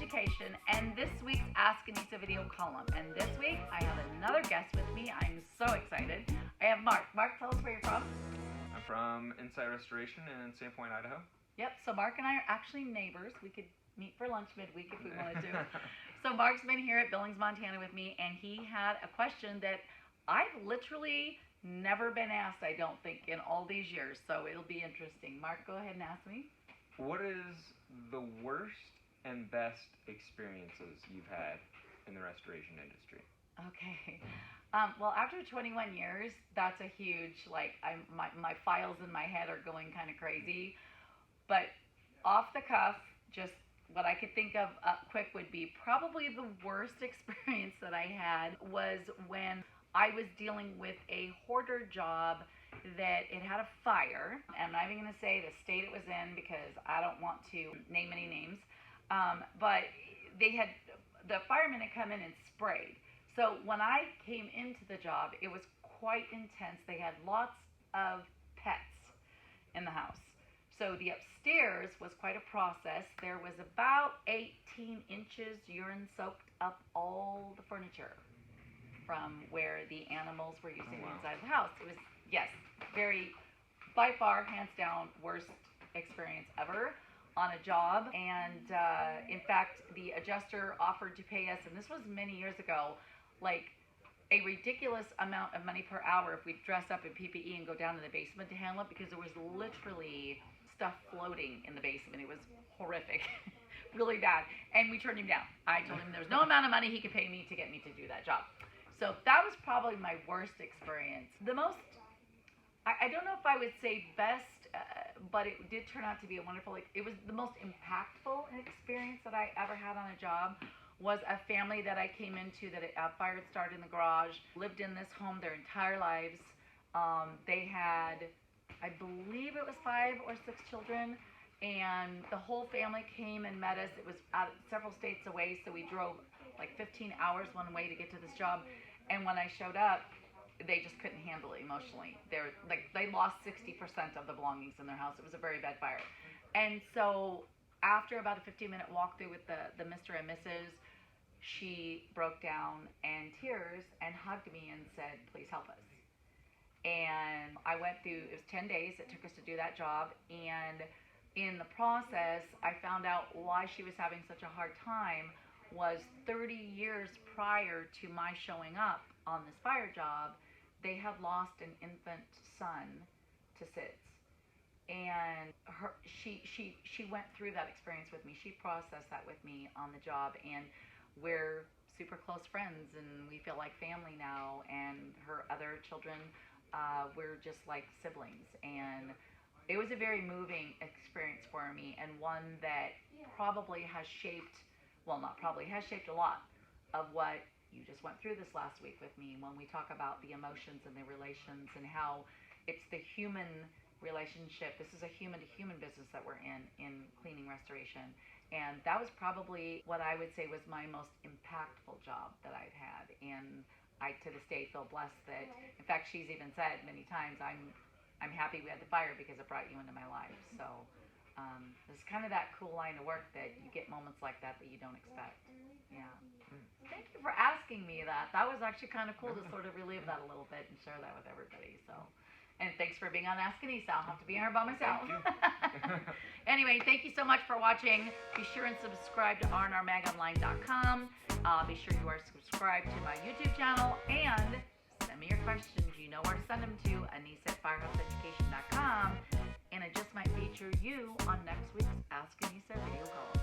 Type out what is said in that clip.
Education and this week's Ask Anissa video column. And this week I have another guest with me. I'm so excited. I have Mark. Mark, tell us where you're from. I'm from Insight Restoration in Sandpoint, Idaho. Yep, so Mark and I are actually neighbors. We could meet for lunch midweek if we wanted to. So Mark's been here at Billings, Montana with me, and he had a question that I've literally never been asked, I don't think, in all these years. So it'll be interesting. Mark, go ahead and ask me. What is the worst and best experiences you've had in the restoration industry? Okay. Well, after 21 years, that's a huge, my files in my head are going kind of crazy. But off the cuff, just what I could think of quick would be probably the worst experience that I had was when I was dealing with a hoarder job that it had a fire. I'm not even going to say the state it was in because I don't want to name any names. But the firemen had come in and sprayed. So when I came into the job, it was quite intense. They had lots of pets in the house. So the upstairs was quite a process. There was about 18 inches urine soaked up all the furniture from where the animals were using inside the house. It was, yes, very, by far, hands down, worst experience ever on a job. And in fact, the adjuster offered to pay us, and this was many years ago, like a ridiculous amount of money per hour if we dress up in PPE and go down to the basement to handle it, because there was literally stuff floating in the basement. It was horrific. Really bad. And we turned him down. I told him there was no amount of money he could pay me to get me to do that job. So that was probably my worst experience. The most, I don't know if I would say best, but it did turn out to be a wonderful, it was the most impactful experience that I ever had on a job, was a family that I came into that a fire had started in the garage, lived in this home their entire lives. They had, I believe it was 5 or 6 children, and the whole family came and met us. It was out several states away, so we drove like 15 hours one way to get to this job. And when I showed up, they just couldn't handle it emotionally. They lost 60% of the belongings in their house. It was a very bad fire. And so after about a 15-minute walkthrough with the Mr. and Mrs., she broke down in tears and hugged me and said, "Please help us." And I went through, it was 10 days it took us to do that job. And in the process, I found out why she was having such a hard time was 30 years prior to my showing up on this fire job, they had lost an infant son to SIDS. And she went through that experience with me. She processed that with me on the job, and we're super close friends, and we feel like family now. And her other children, we're just like siblings. And it was a very moving experience for me, and one that probably has shaped, well, not probably, has shaped a lot of what you just went through this last week with me when we talk about the emotions and the relations and how it's the human relationship. This is a human-to-human business that we're in cleaning restoration. And that was probably what I would say was my most impactful job that I've had. And I, to this day, feel blessed that, in fact, she's even said many times, I'm happy we had the fire because it brought you into my life. So it's kind of that cool line of work that you get moments like that you don't expect. Yeah. Thank you for asking me that. That was actually kind of cool to sort of relive that a little bit and share that with everybody. So, and thanks for being on Ask Anissa. I'll have to be here by myself. Anyway, thank you so much for watching. Be sure and subscribe to rnrmagonline.com. Be sure you are subscribed to my YouTube channel, and send me your questions. You know where to send them to, Anissa@firehouseeducation.com. And it just might feature you on next week's Ask Anissa video call.